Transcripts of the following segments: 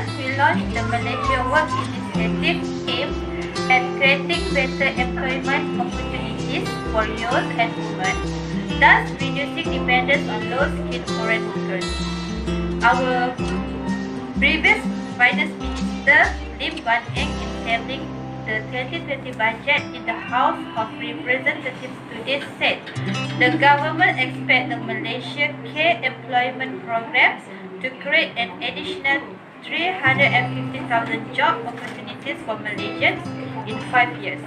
government will launch the Malaysia Work Initiative aimed at creating better employment opportunities for youth and women, thus reducing dependence on low-skilled foreign workers. Our previous Finance Minister Lim Guan Eng, in tabling the 2020 budget in the House of Representatives today, said the government expects the Malaysia Care Employment Program to create an additional 350,000 job opportunities for Malaysians in 5 years.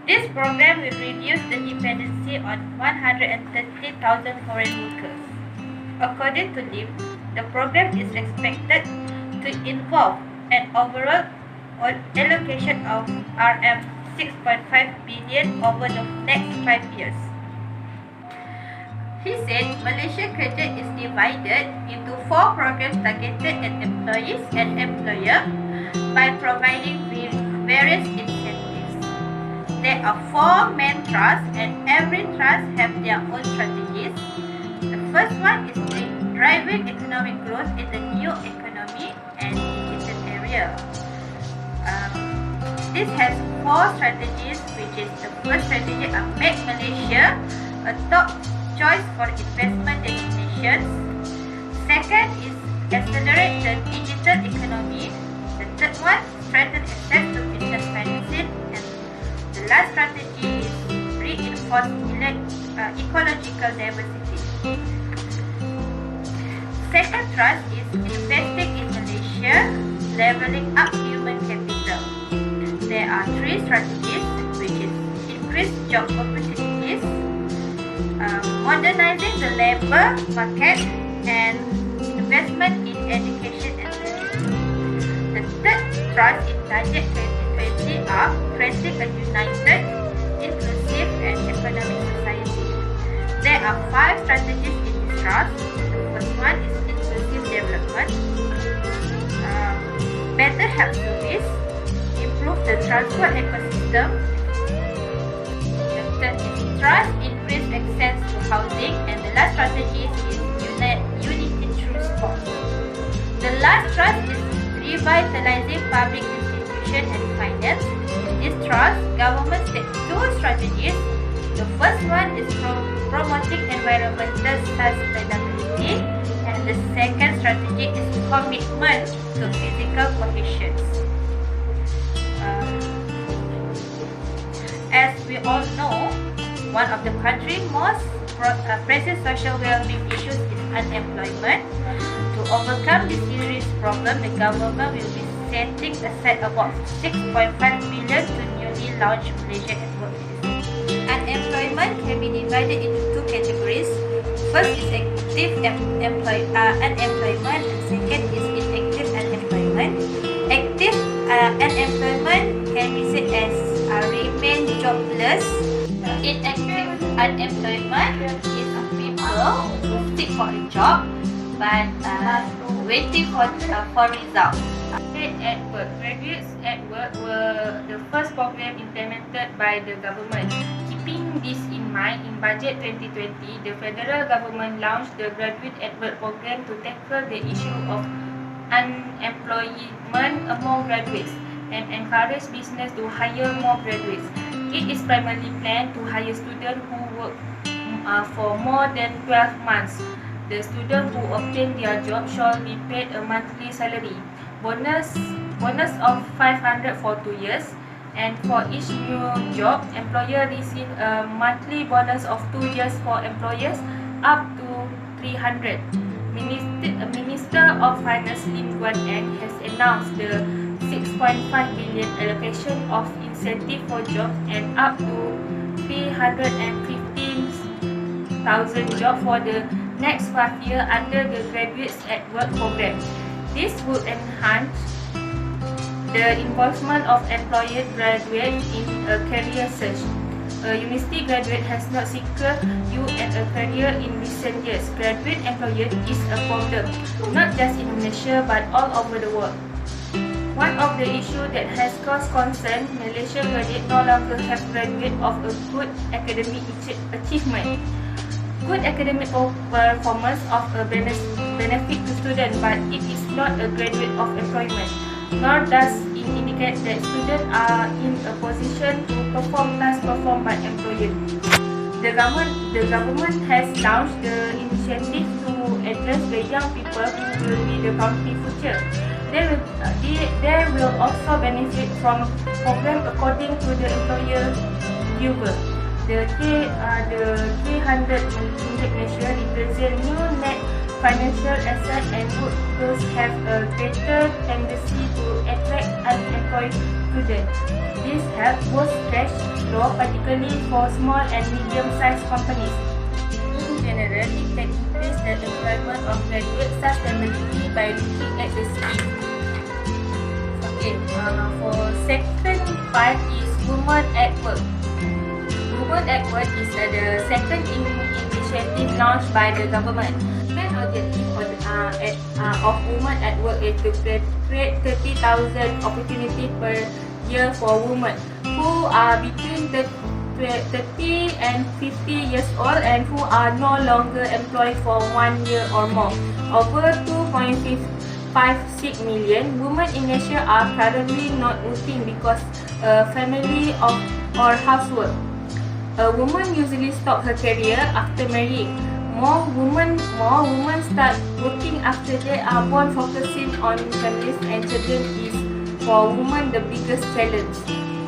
This program will reduce the dependency on 130,000 foreign workers. According to Lim, the program is expected to involve an overall allocation of RM6.5 billion over the next 5 years. He said Malaysia Credit is divided into 4 programs targeted at employees and employer by providing various incentives. There are 4 main trusts, and every trust have their own strategies. The first one is driving economic growth in the new economy and digital area. This has 4 strategies, which is the first strategy are make Malaysia a top choice for investment destinations. Second is accelerate the digital economy. The third one, strengthen access to business financing. And the last strategy is reinforce ecological diversity. Second thrust is investing in Malaysia, leveling up human capital. There are 3 strategies, which is increase job opportunities, modernizing the labor market, and investment in education and training. The third thrust in budget 2020 are creating a united, inclusive, and economic society. There are 5 strategies in this thrust. The first one is inclusive development, better health service, improve the transport ecosystem. The third is trust, increase access to housing, and the last strategy is unity through sport. The last trust is revitalizing public institution and finance. In this trust, government set 2 strategies. The first one is promoting environmental sustainability, and the second strategy is commitment to physical cohesion. As we all know, one of the country's most pressing social well-being issues is unemployment. To overcome this serious problem, the government will be setting aside about 6.5 billion to newly launched Malaysia at Work. Unemployment can be divided into 2 categories. First is active unemployment, and second is inactive unemployment. Active unemployment can be said as remain jobless. Inactive unemployment is people who seek for a job but waiting for results. At Work. Graduates at Work were the first program implemented by the government. Keeping this in mind, in budget 2020, the federal government launched the Graduate at Work program to tackle the issue of unemployment among graduates and encourage business to hire more graduates. It is primarily planned to hire students who work for more than 12 months. The students who obtain their job shall be paid a monthly salary. Bonus of 500 for 2 years, and for each new job, employer receive a monthly bonus of 2 years for employers up to 300. Minister of Finance Lim Guan Eng has announced the 6.5 billion allocation of incentive for jobs and up to 315,000 jobs for the next 5 years under the Graduates at Work program. This will enhance the involvement of employed graduates in a career search. A university graduate has not secured a career in recent years. Graduate employment is a problem, not just in Malaysia but all over the world. One of the issues that has caused concern, Malaysia graduates no longer have graduates of a good academic achievement. Good academic performance of a benefit to students, but it is not a graduate of employment, nor does it indicate that students are in a position to perform tasks performed by employers. The government has launched the initiative to address the young people who will be the country's future. They will also benefit from program according to the employer viewer. The 300 ringgit measure represent new net financial asset and would thus have a greater tendency to attract unemployed students. This helps boost cash flow, particularly for small and medium-sized companies. In general, it can increase the employment of graduate sustainability by looking at the scheme. Okay, for second part is Women at Work. Women at Work is the second initiative launched by the government. The main objective of Women at Work is to create 30,000 opportunities per year for women who are between 30 and 50 years old and who are no longer employed for 1 year or more. Over 2.56 million women in Asia are currently not working because family or housework. A woman usually stops her career after marrying. More women start working after they are born. Focusing on families and children is for women the biggest challenge.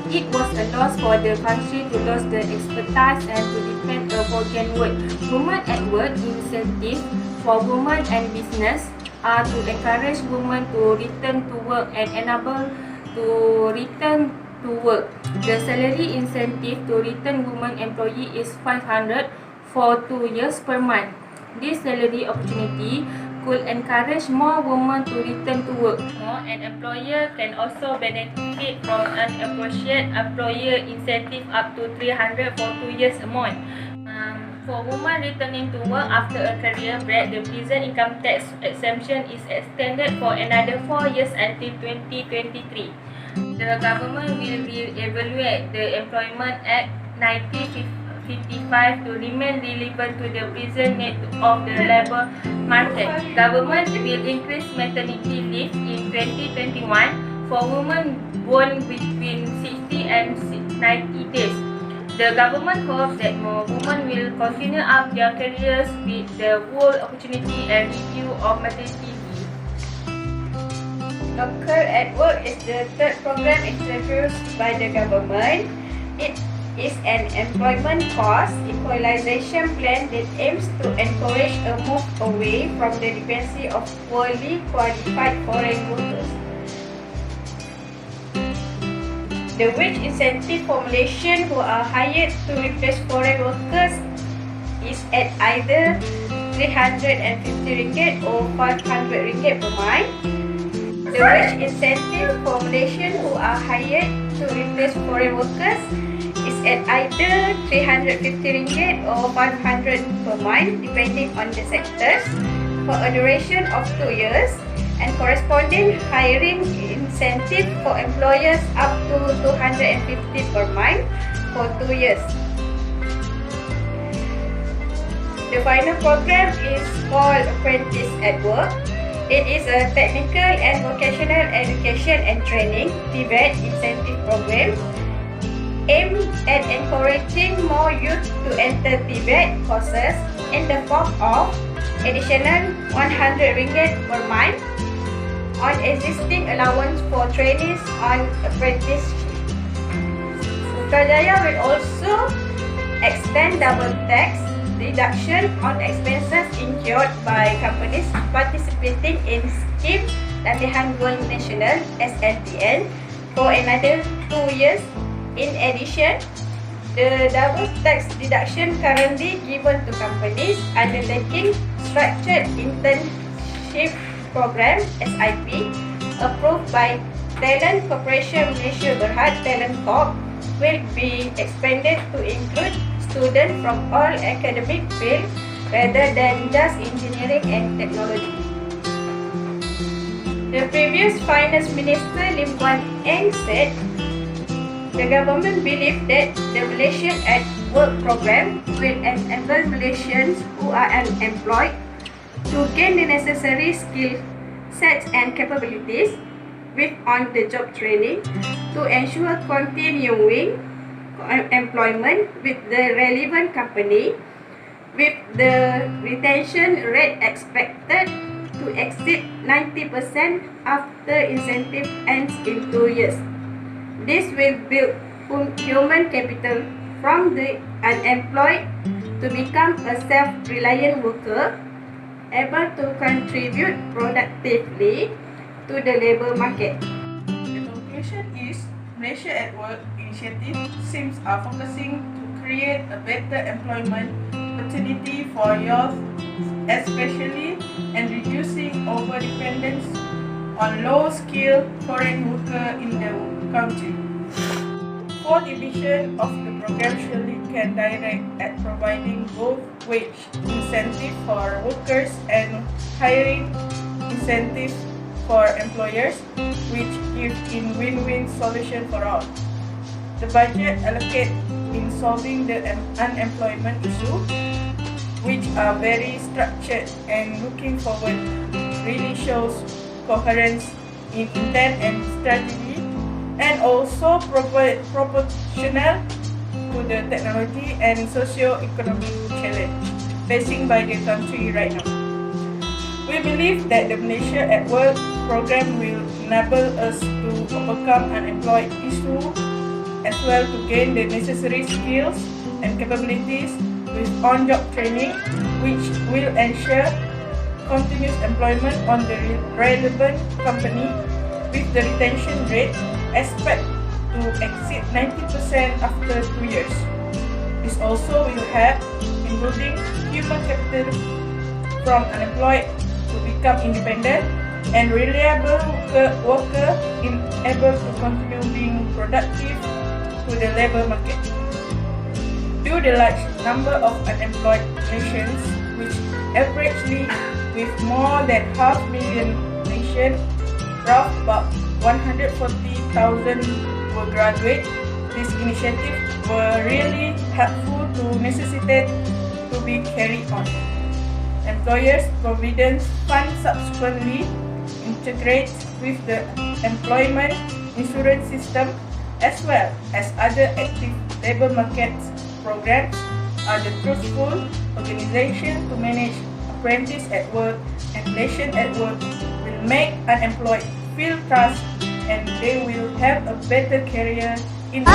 It was a loss for the country to lose the expertise and to depend on foreign work. Women at Work incentives for women and business are to encourage women to return to work and enable to return to work. The salary incentive to return women employee is 500 for 2 years per month. This salary opportunity could encourage more women to return to work. An employer can also benefit from an appropriate employer incentive up to 300 for 2 years a month. For women returning to work after a career break, the present income tax exemption is extended for another 4 years until 2023. The government will evaluate the Employment Act 1955 to remain relevant to the present need of the labour market. Government will increase maternity leave in 2021 for women born between 60 and 90 days. The government hopes that more women will continue up their careers with the full opportunity and review of maternity leave. Local at Work is the third program introduced by the government. It is an employment cost equalization plan that aims to encourage a move away from the dependency of poorly qualified foreign workers. The wage incentive formulation who are hired to replace foreign workers is at either 350 ringgit or 500 ringgit per month. The wage incentive formulation who are hired to replace foreign workers is at either 350 ringgit or 500 per month depending on the sectors for a duration of 2 years, and corresponding hiring incentive for employers up to 250 per month for 2 years. The final program is called Apprentice at Work. It is a technical and vocational education and training (TVET) incentive program aimed at encouraging more youth to enter TVET courses in the form of additional 100 ringgit per month on existing allowance for trainees on apprenticeship. Putrajaya will also extend double tax deduction on expenses incurred by companies participating in Scheme Latihan Gold Nasional (SLTN) for another 2 years. In addition, the double tax deduction currently given to companies undertaking Structured Internship Program (SIP) approved by Talent Corporation Malaysia Berhad Talent Corp will be expanded to include students from all academic fields rather than just engineering and technology. The previous Finance Minister Lim Guan Eng said the government believes that the Malaysian at Work program will enable Malaysians who are unemployed to gain the necessary skill sets and capabilities with on-the-job training to ensure continuing employment with the relevant company, with the retention rate expected to exceed 90% after incentive ends in 2 years. This will build human capital from the unemployed to become a self-reliant worker, able to contribute productively to the labour market. The conclusion is Malaysia at Work initiative seems are focusing to create a better employment opportunity for youth especially, and reducing over-dependence on low-skilled foreign workers in the country. 4 divisions of the program surely can direct at providing both wage incentive for workers and hiring incentive for employers, which give in win-win solution for all. The budget allocated in solving the unemployment issue, which are very structured and looking forward, really shows coherence in intent and strategy, and also proportional to the technology and socio-economic challenge facing by the country right now. We believe that the Malaysia at Work program will enable us to overcome unemployed issue as well to gain the necessary skills and capabilities with on-job training, which will ensure continuous employment on the relevant company with the retention rate expected to exceed 90% after 2 years. This also will help in building human capital from unemployed to become independent and reliable worker able to continue being productive to the labour market. Due to the large number of unemployed nations, which averagely with more than 500,000 nations, rough about 140,000 were graduate, this initiative were really helpful to necessitate to be carried on. Employers' Provident Fund subsequently integrates with the employment insurance system as well as other active labour markets programs are the truthful organization to manage apprentice at work, and Malaysian at Work will make unemployed feel trust and they will have a better career in the